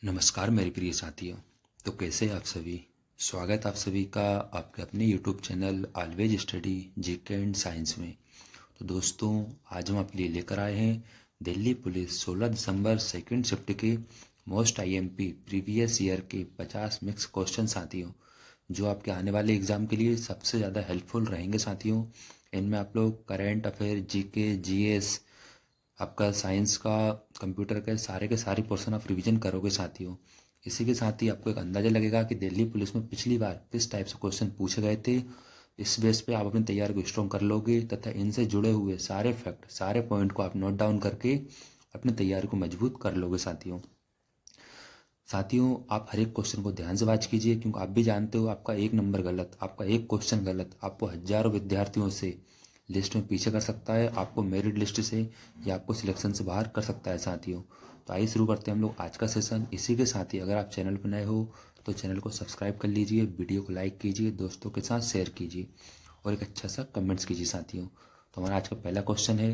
नमस्कार मेरे प्रिय साथियों। तो कैसे हैं आप सभी। स्वागत आप सभी का आपके अपने YouTube channel always study GK and science में। तो दोस्तों, आज हम आपके लिए लेकर आए हैं दिल्ली पुलिस 16 दिसंबर सेकंड शिफ्ट के मोस्ट आईएमपी प्रीवियस ईयर के 50 मिक्स क्वेश्चन साथियों, जो आपके आने वाले एग्ज़ाम के लिए सबसे ज़्यादा हेल्पफुल रहेंगे साथियों। इनमें आप लोग करेंट अफेयर, जीके, जीएस, आपका साइंस का, कंप्यूटर के सारे पोर्शन आप रिवीजन करोगे साथियों। इसी के साथ ही आपको एक अंदाज़ा लगेगा कि दिल्ली पुलिस में पिछली बार किस टाइप से क्वेश्चन पूछे गए थे। इस बेस पे आप अपनी तैयारी को स्ट्रॉन्ग कर लोगे तथा इनसे जुड़े हुए सारे फैक्ट, सारे पॉइंट को आप नोट डाउन करके अपनी तैयारी को मजबूत कर लोगे साथियों। आप हर एक क्वेश्चन को ध्यान से वाच कीजिए, क्योंकि आप भी जानते हो आपका एक नंबर गलत, आपका एक क्वेश्चन गलत आपको हजारों विद्यार्थियों से लिस्ट में पीछे कर सकता है, आपको मेरिट लिस्ट से या आपको सिलेक्शन से बाहर कर सकता है साथियों। तो आइए शुरू करते हैं हम लोग आज का सेशन। इसी के साथ ही अगर आप चैनल पर नए हो तो चैनल को सब्सक्राइब कर लीजिए, वीडियो को लाइक कीजिए, दोस्तों के साथ शेयर कीजिए और एक अच्छा सा कमेंट्स कीजिए साथियों। तो हमारा आज का पहला क्वेश्चन है,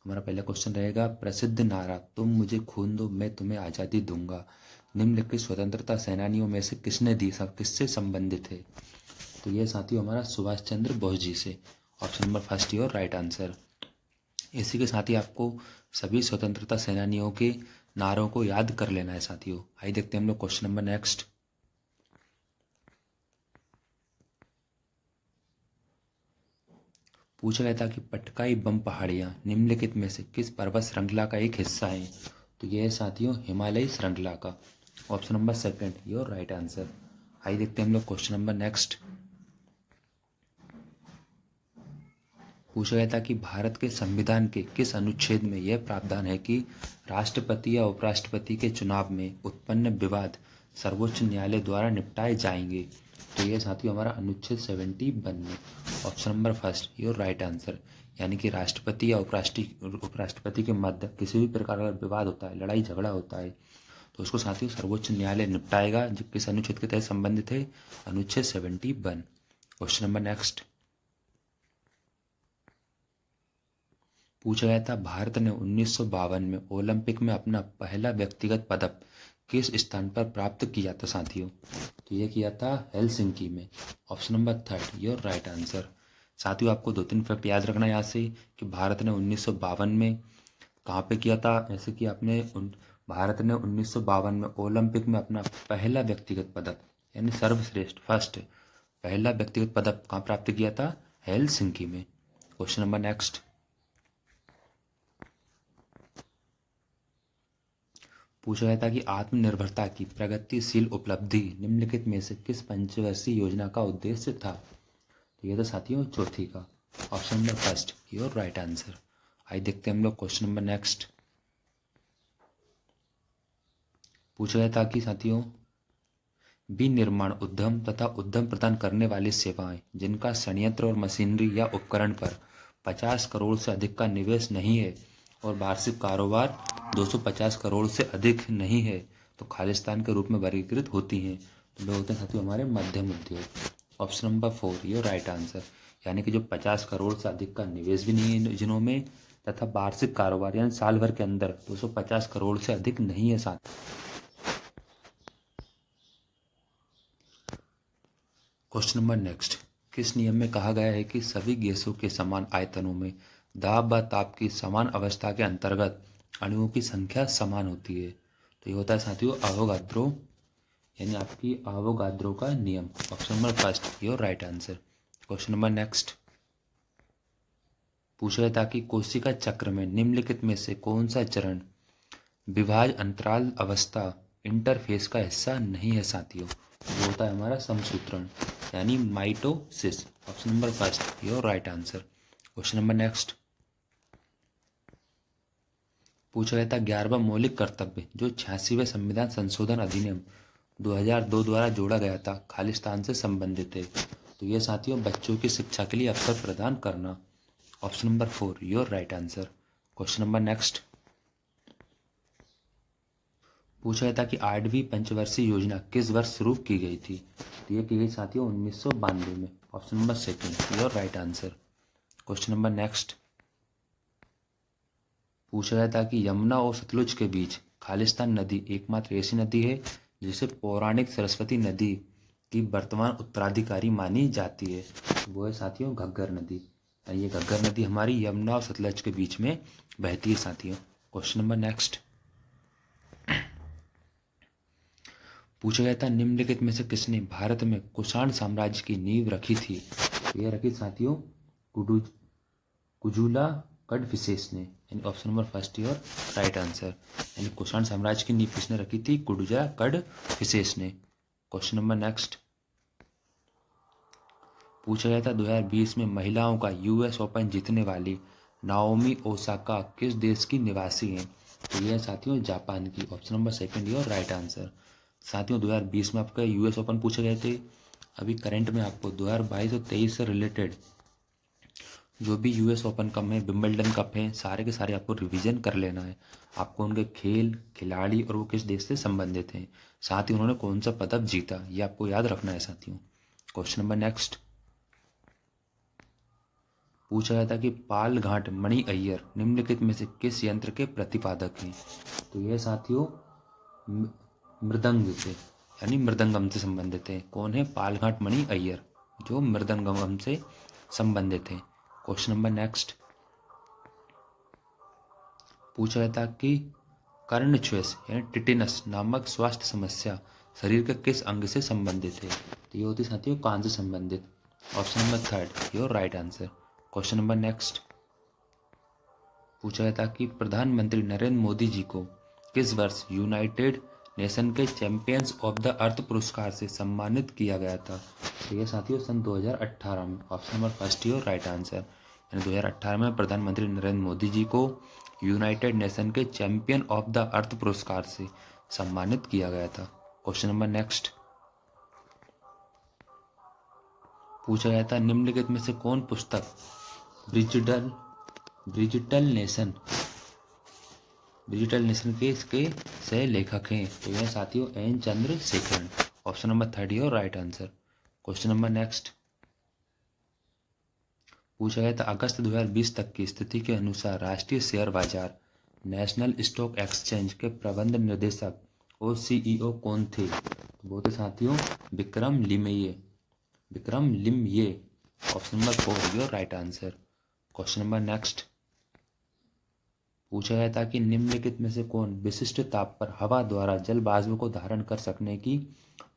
हमारा पहला क्वेश्चन रहेगा, प्रसिद्ध नारा तुम मुझे खून दो मैं तुम्हें आज़ादी दूंगा निम्नलिखित स्वतंत्रता सेनानियों में से किसने दी, सब किससे संबंधित है। तो ये साथियों हमारा सुभाष चंद्र बोस जी से। Option number first your right answer. इसी के साथ ही आपको सभी स्वतंत्रता सेनानियों के नारों को याद कर लेना है साथियों। आइए देखते हैं हम लोग क्वेश्चन नंबर नेक्स्ट। पूछा गया था कि पटकाई बम पहाड़ियाँ निम्नलिखित में से किस पर्वत श्रृंखला का एक हिस्सा है। तो यह है साथियों हिमालयी श्रृंखला का। Option number second your right answer. आइए देखते हैं हम लोग क्वेश्चन नंबर नेक्स्ट। पूछा गया था कि भारत के संविधान के किस अनुच्छेद में यह प्रावधान है कि राष्ट्रपति या उपराष्ट्रपति के चुनाव में उत्पन्न विवाद सर्वोच्च न्यायालय द्वारा निपटाए जाएंगे। तो यह साथियों हमारा अनुच्छेद 71 में। Option number first your right answer. यानी कि राष्ट्रपति या उपराष्ट्रपति के मध्य किसी भी प्रकार का विवाद होता है, लड़ाई झगड़ा होता है, तो उसको साथियों सर्वोच्च न्यायालय निपटाएगा। जो किस अनुच्छेद के तहत संबंधित है, अनुच्छेद 71। Question number next. पूछा गया था भारत ने 1952 में ओलंपिक में अपना पहला व्यक्तिगत पदक किस स्थान पर प्राप्त किया था साथियों। तो ये किया था हेलसिंकी में। Option number third your right answer. साथियों आपको दो तीन फैक्ट याद रखना है यहाँ से कि भारत ने 1952 में कहाँ पे किया था। ऐसे कि भारत ने 1952 में ओलंपिक में अपना पहला व्यक्तिगत पदक यानी सर्वश्रेष्ठ फर्स्ट पहला व्यक्तिगत पदक कहाँ प्राप्त किया था, हेलसिंकी में। Question number next. पूछा गया था कि आत्मनिर्भरता की प्रगतिशील उपलब्धि निम्नलिखित में से किस पंचवर्षीय योजना का उद्देश्य था। तो ये तो साथियों चौथी का। Option number first your right answer. आइए देखते हैं हम लोग क्वेश्चन नंबर नेक्स्ट। पूछा गया था कि साथियों विनिर्माण उद्यम तथा उद्यम प्रदान करने वाली सेवाएं जिनका संयंत्र और मशीनरी या उपकरण पर 50 करोड़ से अधिक का निवेश नहीं है और वार्षिक कारोबार 250 करोड़ से अधिक नहीं है, तो खालिस्तान के रूप में वर्गीकृत होती हैं। तो वे होते हैं साथियों हमारे मध्यम उद्योग। Option number 4 your right answer. यानी कि जो 50 करोड़ से अधिक का निवेश भी नहीं है जिन्होंने, तथा वार्षिक कारोबार यानी साल भर के अंदर 250 करोड़ से अधिक नहीं है साथ। Question number next. किस नियम में कहा गया है कि सभी गैसों के समान आयतनों में दाब व ताप की समान अवस्था के अंतर्गत अणुओं की संख्या समान होती है। तो ये होता है साथियों अवोगाद्रो, यानी आपकी अवोगाद्रो का नियम। Option number first your right answer. Question number next. पूछा गया था कि कोशिका चक्र में निम्नलिखित में से कौन सा चरण विभाज अंतराल अवस्था इंटरफेस का हिस्सा नहीं है साथियों। वो होता है हमारा समसूत्रण यानी mitosis. Option number first your right answer. Question number next. पूछा गया था 11वां मौलिक कर्तव्य जो 86वें संविधान संशोधन अधिनियम 2002 द्वारा जोड़ा गया था खालिस्तान से संबंधित है। तो ये साथियों बच्चों की शिक्षा के लिए अवसर प्रदान करना। Option number 4 your right answer. Question number next. पूछा गया था कि 8वीं पंचवर्षीय योजना किस वर्ष शुरू की गई थी। तो ये की गई साथियों 1992 में। Option number second your right answer. Question number next. पूछा गया था कि यमुना और सतलुज के बीच खालिस्तान नदी एकमात्र ऐसी नदी है जिसे पौराणिक सरस्वती नदी की वर्तमान उत्तराधिकारी मानी जाती है। वो है साथियों घग्गर नदी। ये घग्गर नदी हमारी यमुना और सतलज के बीच में बहती है साथियों। क्वेश्चन नंबर नेक्स्ट पूछा गया था, निम्नलिखित में से किसने भारत में कुषाण साम्राज्य की नींव रखी थी? तो यह रखी साथियों कुजुला कड़फिसेस ने। यानी option number first your right answer. यानी कुषाण साम्राज्य की नींव किसने रखी थी? कुजुला कड़फिसेस ने। क्वेश्चन नंबर नेक्स्ट पूछा गया था 2020 में महिलाओं का यूएस ओपन जीतने वाली नाओमी ओसाका किस देश की निवासी हैं? तो यह साथियों जापान की। Option number second your right answer. साथियों 2020 में आपका यूएस ओपन पूछे गए थे। अभी करंट में आपको 2022 और 23 से रिलेटेड जो भी यूएस ओपन कप है, विंबलडन कप है, सारे के सारे आपको रिवीजन कर लेना है। आपको उनके खेल, खिलाड़ी और वो किस देश से संबंधित हैं, साथ ही उन्होंने कौन सा पदक जीता, ये आपको याद रखना है साथियों। क्वेश्चन नंबर नेक्स्ट पूछा गया था कि पालघाट मणि अय्यर निम्नलिखित में से किस यंत्र के प्रतिपादक हैं? तो यह साथियों मृदंग से यानी मृदंगम से संबंधित है। कौन है? पालघाट मणि अय्यर, जो मृदंगम से संबंधित है। क्वेश्चन नंबर नेक्स्ट पूछा गया था कि कर्णच्वस यानी टिटेनस नामक स्वास्थ्य समस्या शरीर के किस अंग से संबंधित है? तो ये होती साथियों कान से संबंधित। Option number third your right answer. Question number next पूछा गया था कि प्रधानमंत्री नरेंद्र मोदी जी को किस वर्ष यूनाइटेड नेशन के चैंपियंस ऑफ द अर्थ पुरस्कार से सम्मानित किया गया था? तो ये साथियों सन 2018 में। Option number first your right answer. यानी 2018 में प्रधानमंत्री नरेंद्र मोदी जी को यूनाइटेड नेशन के चैंपियन ऑफ द अर्थ पुरस्कार से सम्मानित किया गया था। क्वेश्चन नंबर नेक्स्ट पूछा गया था निम्नलिखित में से कौन पुस्तक डिजिटल नेशन के इसके सह लेखक हैं? तो यह साथियों N Chandrasekaran. Option number third your right answer. Question number next पूछा गया था अगस्त 2020 तक की स्थिति के अनुसार राष्ट्रीय शेयर बाजार नेशनल स्टॉक एक्सचेंज के प्रबंध निर्देशक और सीईओ कौन थे? तो वो थे साथियों Vikram Limaye. Option number four your right answer. Question number next पूछा गया था कि निम्नलिखित में से कौन विशिष्ट ताप पर हवा द्वारा जल वाष्प को धारण कर सकने की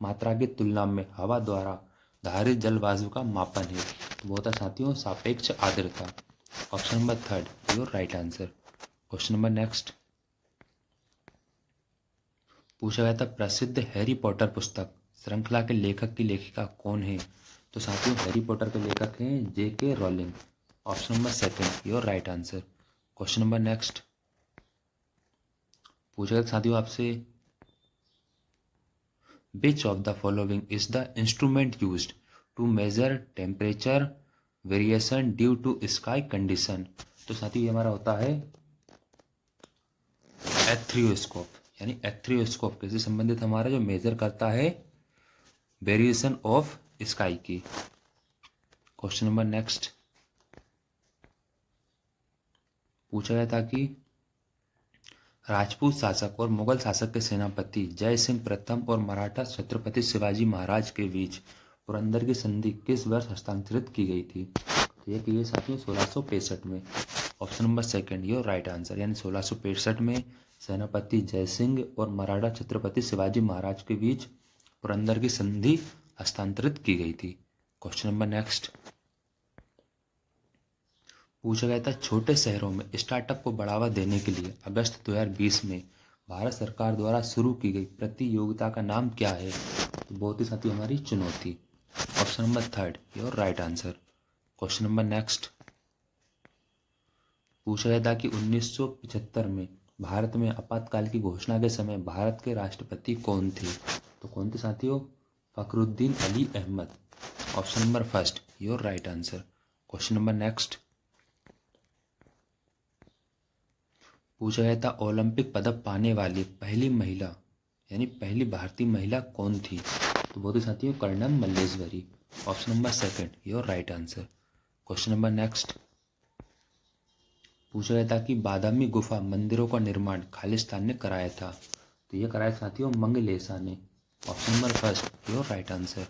मात्रा की तुलना में हवा द्वारा धारित जल वाष्प का मापन है? वो था साथियों सापेक्ष आर्द्रता। Option number third your right answer. Question number next पूछा गया था प्रसिद्ध हैरी पॉटर पुस्तक श्रृंखला के लेखक की लेखिका कौन है? तो साथियों हैरी पॉटर के लेखक हैं JK Rowling. Option number second your right answer. Question number next पूछा गया साथियों आपसे which of the following is the instrument used to measure temperature variation due to sky condition? तो साथियों ये हमारा होता है एथ्रियोस्कोप। यानी एथ्रियोस्कोप किससे संबंधित हमारा जो मेजर करता है वेरिएशन ऑफ स्काई की। क्वेश्चन नंबर नेक्स्ट पूछा गया था कि राजपूत शासक और मुगल शासक के सेनापति जय सिंह प्रथम और मराठा छत्रपति शिवाजी महाराज के बीच पुरंदर की संधि किस वर्ष हस्ताक्षरित की गई थी? तो यह की गई साथियों 1665 में। Option number second your right answer. यानी 1665 में सेनापति जय सिंह और मराठा छत्रपति शिवाजी महाराज के बीच पुरंदर की संधि हस्तांतरित की गई थी। क्वेश्चन नंबर नेक्स्ट पूछा गया था छोटे शहरों में स्टार्टअप को बढ़ावा देने के लिए अगस्त 2020 में भारत सरकार द्वारा शुरू की गई प्रतियोगिता का नाम क्या है? तो बहुत ही साथी हमारी चुनौती। Option number third your right answer. Question number next पूछा गया था कि 1975 में भारत में आपातकाल की घोषणा के समय भारत के राष्ट्रपति कौन थे? तो कौन थे साथियों? Fakhruddin Ali Ahmed. Option number first your right answer. Question number next पूछा गया था ओलंपिक पदक पाने वाली पहली महिला यानी पहली भारतीय महिला कौन थी? तो वो थी साथियों Karnam Malleswari. Option number second your right answer. Question number next पूछा गया था कि बादामी गुफा मंदिरों का निर्माण खालिस्तान ने कराया था। तो ये कराया साथियों मंगलेशा ने। Option number first your right answer.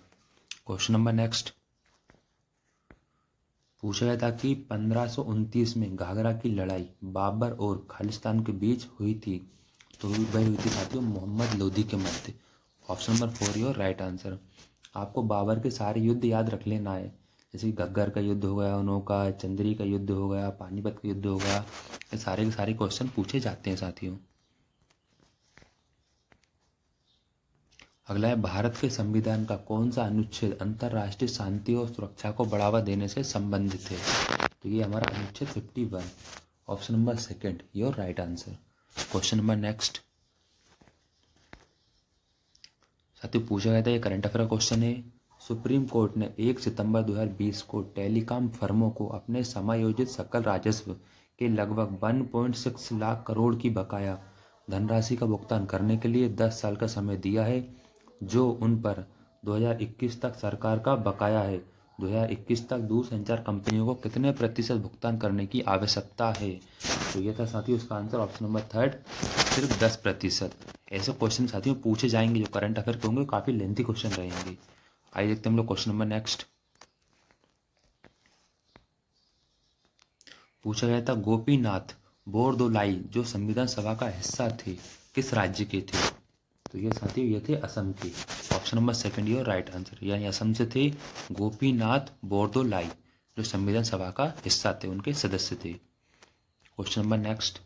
Question number next. पूछा गया था कि 1529 में घाघरा की लड़ाई बाबर और खालिस्तान के बीच हुई थी। तो वह हुई थी साथियों मोहम्मद लोधी के मध्य। Option number four your right answer. आपको बाबर के सारे युद्ध याद रख लेना है, जैसे घग्गर का युद्ध हो गया, उन्हों का, चंद्री का युद्ध हो गया, पानीपत का युद्ध हो गया। ये सारे के सारे क्वेश्चन पूछे जाते हैं साथियों। अगला है भारत के संविधान का कौन सा अनुच्छेद अंतर्राष्ट्रीय शांति और सुरक्षा को बढ़ावा देने से संबंधित है। तो ये हमारा अनुच्छेद 51। Option number second your right answer. Question number next. साथियों पूछा गया था, ये करंट अफेयर क्वेश्चन है। सुप्रीम कोर्ट ने 1 सितंबर 2020 को टेलीकॉम फर्मों को अपने समायोजित सकल राजस्व के लगभग 1.6 लाख करोड़ की बकाया धनराशि का भुगतान करने के लिए 10 साल का समय दिया है, जो उन पर 2021 तक सरकार का बकाया है। 2021 तक दूरसंचार कंपनियों को कितने प्रतिशत भुगतान करने की आवश्यकता है। तो ये था साथियों उसका आंसर ऑप्शन नंबर थर्ड, सिर्फ 10%। ऐसे क्वेश्चन साथियों पूछे जाएंगे जो करंट अफेयर के होंगे, काफी लेंथी क्वेश्चन रहेंगे। आइए देखते हैं हम लोग क्वेश्चन नंबर नेक्स्ट। पूछा गया था गोपीनाथ बोरदोलाई जो संविधान सभा का हिस्सा थे किस राज्य के थे। तो ये साथियों ये थे असम के। Option number second your right answer, यानी असम से थे गोपीनाथ बोरदोलाई जो संविधान सभा का हिस्सा थे, उनके सदस्य थे। Question number next.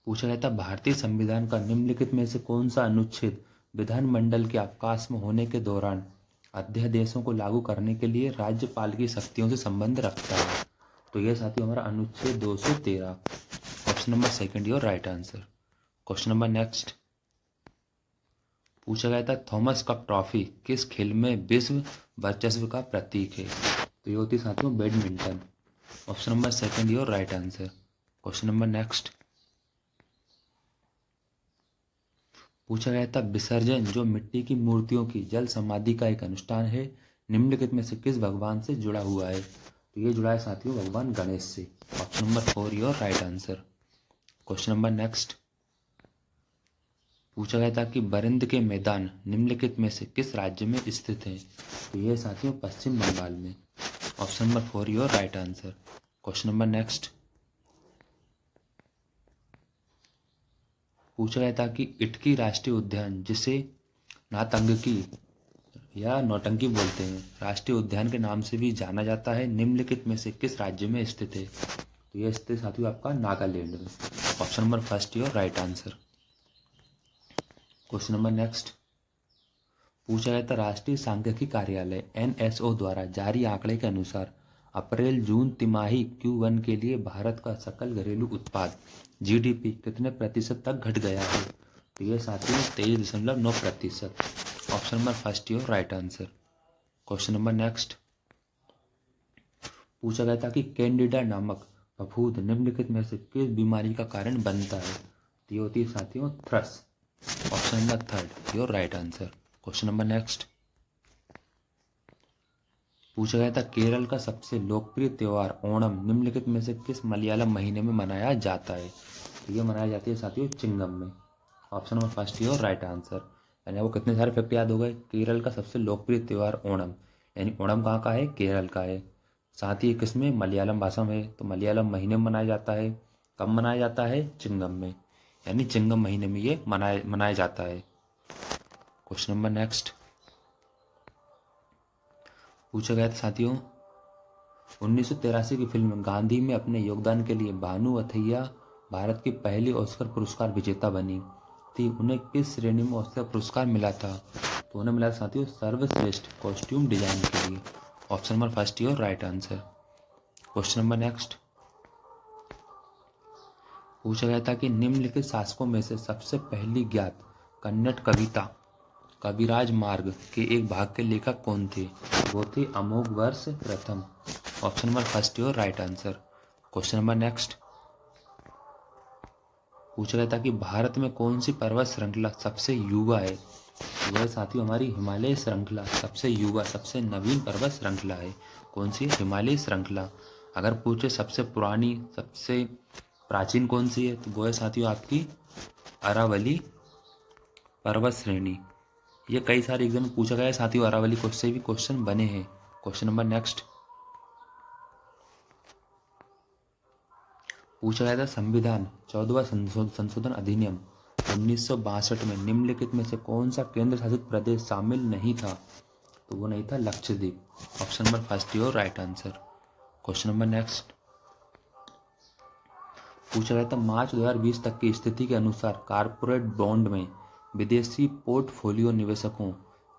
पूछा गया था भारतीय संविधान का निम्नलिखित में से कौन सा अनुच्छेद विधानमंडल के अवकाश में होने के दौरान अध्यादेशों को लागू करने के लिए राज्यपाल की शक्तियों से संबंध रखता है। तो यह साथियों हमारा अनुच्छेद 213। Option number second your right answer. Question number next. पूछा गया था थॉमस कप ट्रॉफी किस खेल में विश्व वर्चस्व का प्रतीक है। तो ये होती साथियों badminton. Option number second your right answer. Question number next. पूछा गया था विसर्जन जो मिट्टी की मूर्तियों की जल समाधि का एक अनुष्ठान है, निम्नलिखित में से किस भगवान से जुड़ा हुआ है। तो ये जुड़ा है साथियों भगवान गणेश से। Option number four your right answer. Question number next. पूछा गया था कि बरिंद के मैदान निम्नलिखित में से किस राज्य में स्थित है। तो ये साथियों पश्चिम बंगाल में। Option number four your right answer. Question number next. पूछा गया था कि इटकी राष्ट्रीय उद्यान जिसे नातंगकी या नौटंकी बोलते हैं राष्ट्रीय उद्यान के नाम से भी जाना जाता है, निम्नलिखित में से किस राज्य में स्थित है। तो यह स्थित साथियों आपका नागालैंड में। Option number first your right answer. Question number next. पूछा गया था राष्ट्रीय सांख्यिकी कार्यालय NSO द्वारा जारी आंकड़े के अनुसार अप्रैल जून तिमाही Q1 के लिए भारत का सकल घरेलू उत्पाद GDP कितने प्रतिशत तक घट गया है। तो यह साथियों 23.9%। Option number first your right answer. Question number next. पूछा गया था कि कैंडिडा नामक फफूंद निम्नलिखित में से किस बीमारी का कारण बनता है। तो ये होती है साथियों थ्रस। Option number third your right answer. Question number next. पूछा गया था केरल का सबसे लोकप्रिय त्योहार ओणम निम्नलिखित में से किस मलयालम महीने में मनाया जाता है। तो ये मनाई जाती है साथियों चिंगम में। Option number first your right answer. यानी आपको कितने सारे फैक्ट याद हो गए। केरल का सबसे लोकप्रिय त्योहार ओणम, यानी ओणम कहाँ का है, केरल का है। साथ ही किसमें, मलयालम भाषा में। तो मलयालम महीने में मनाया जाता है। कब मनाया जाता है, चिंगम में, यानी चिंगम महीने में ये मनाया जाता है। Question number next. पूछा गया था साथियों 1983 की फिल्म गांधी में अपने योगदान के लिए भानु अथैया भारत की पहली ऑस्कर पुरस्कार विजेता बनी थी। उन्हें किस श्रेणी में ऑस्कर पुरस्कार मिला था। तो उन्हें मिला साथियों सर्वश्रेष्ठ कॉस्ट्यूम डिजाइन के लिए। Option number first your right answer. Question number next. पूछा गया था कि निम्नलिखित शासकों में से सबसे पहली ज्ञात कन्नड़ कविता कविराज मार्ग के एक भाग के लेखक कौन थे। वो थे अमोघवर्ष प्रथम। Option number first your right answer. Question number next. पूछा गया था कि भारत में कौन सी पर्वत श्रृंखला सबसे युवा है। वह साथियों हमारी हिमालय श्रृंखला सबसे युवा सबसे नवीन पर्वत श्रृंखला है। कौन सी, हिमालय श्रृंखला। अगर पूछे सबसे पुरानी सबसे प्राचीन कौन सी है, तो वो है साथियों आपकी अरावली पर्वत श्रेणी। ये कई सारे एग्जाम में पूछा गया है साथियों, अरावली कोश से भी क्वेश्चन बने हैं। क्वेश्चन नंबर नेक्स्ट पूछा गया था संविधान 14वां संशोधन अधिनियम 1962 में निम्नलिखित में से कौन सा केंद्र शासित प्रदेश शामिल नहीं था, तो वो नहीं था Lakshadweep. Option number first your right answer. Question number next पूछा गया था मार्च 2020 तक की स्थिति के अनुसार कारपोरेट बॉन्ड में विदेशी पोर्टफोलियो निवेशकों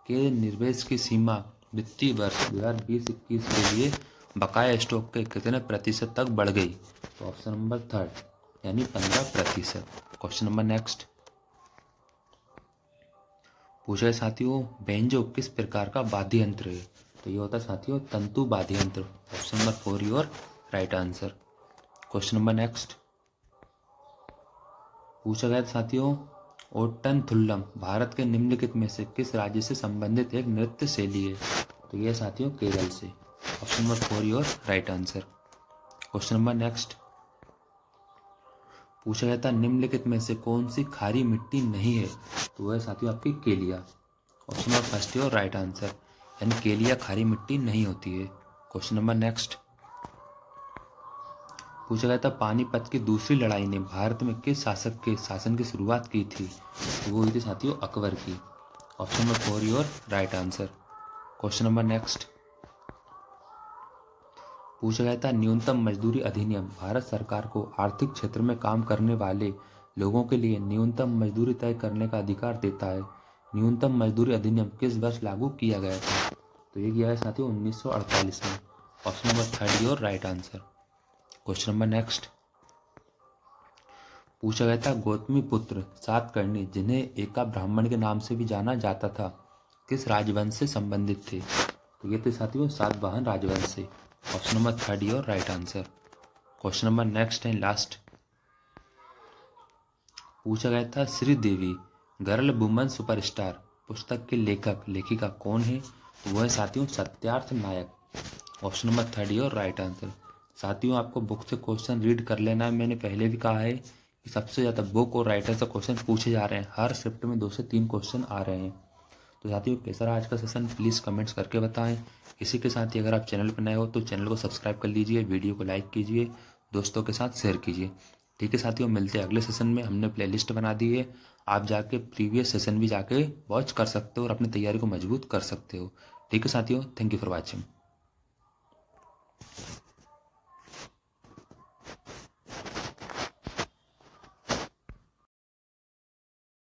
के निवेश की सीमा वित्तीय वर्ष 2020-21 के लिए बकाया स्टॉक के कितने प्रतिशत तक बढ़ गई, तो ऑप्शन नंबर थर्ड यानी 15%। क्वेश्चन नंबर नेक्स्ट पूछा है साथियों बेंजो किस प्रकार का वाद्य यंत्र है, तो ये होता है साथियों तंतु वाद्य यंत्र। Option number 4 your right answer. Question number next पूछा गया साथियों ओट्टनथुल्लम भारत के निम्नलिखित में से किस राज्य से संबंधित एक नृत्य शैली है, तो यह साथियों केरल से। Option number 4 your right answer. Question number next पूछा गया था निम्नलिखित में से कौन सी खारी मिट्टी नहीं है, तो वह साथियों आपकी केलिया। Option number first your right answer, यानी केलिया खारी मिट्टी नहीं होती है। क्वेश्चन नंबर नेक्स्ट पूछा गया था पानीपत की दूसरी लड़ाई ने भारत में किस शासक के शासन की शुरुआत की थी, तो वो हुई थी साथियों अकबर की। Option number 4 your right answer. Question number next पूछा गया था न्यूनतम मजदूरी अधिनियम भारत सरकार को आर्थिक क्षेत्र में काम करने वाले लोगों के लिए न्यूनतम मजदूरी तय करने का अधिकार देता है। न्यूनतम मजदूरी अधिनियम किस वर्ष लागू किया गया था, तो ये किया है साथियों 1948 में। Option number third your right answer. Question number next पूछा गया था गौतमी पुत्र सातकर्णी जिन्हें एका ब्राह्मण के नाम से भी जाना जाता था किस राजवंश से संबंधित थे, तो ये थे साथियों सातवाहन राजवंश से। Option number third your right answer. Question number next and last पूछा गया था श्रीदेवी गर्ल वुमन सुपरस्टार पुस्तक के लेखक लेखिका कौन है, तो वह है साथियों Satyarth Nayak. Option number third your right answer. साथियों आपको बुक से क्वेश्चन रीड कर लेना है। मैंने पहले भी कहा है कि सबसे ज़्यादा बुक और राइटर से क्वेश्चन पूछे जा रहे हैं, हर शिफ्ट में 2 से 3 क्वेश्चन आ रहे हैं। तो साथियों कैसा रहा आज का सेशन प्लीज़ कमेंट्स करके बताएं। इसी के साथ ही अगर आप चैनल पर नए हो तो चैनल को सब्सक्राइब कर लीजिए, वीडियो को लाइक कीजिए, दोस्तों के साथ शेयर कीजिए। ठीक है साथियों, मिलते हैं अगले सेशन में। हमने प्लेलिस्ट बना दी है, आप जाके प्रीवियस सेशन भी जाके वॉच कर सकते हो और अपनी तैयारी को मजबूत कर सकते हो। ठीक है साथियों, थैंक यू फॉर वॉचिंग।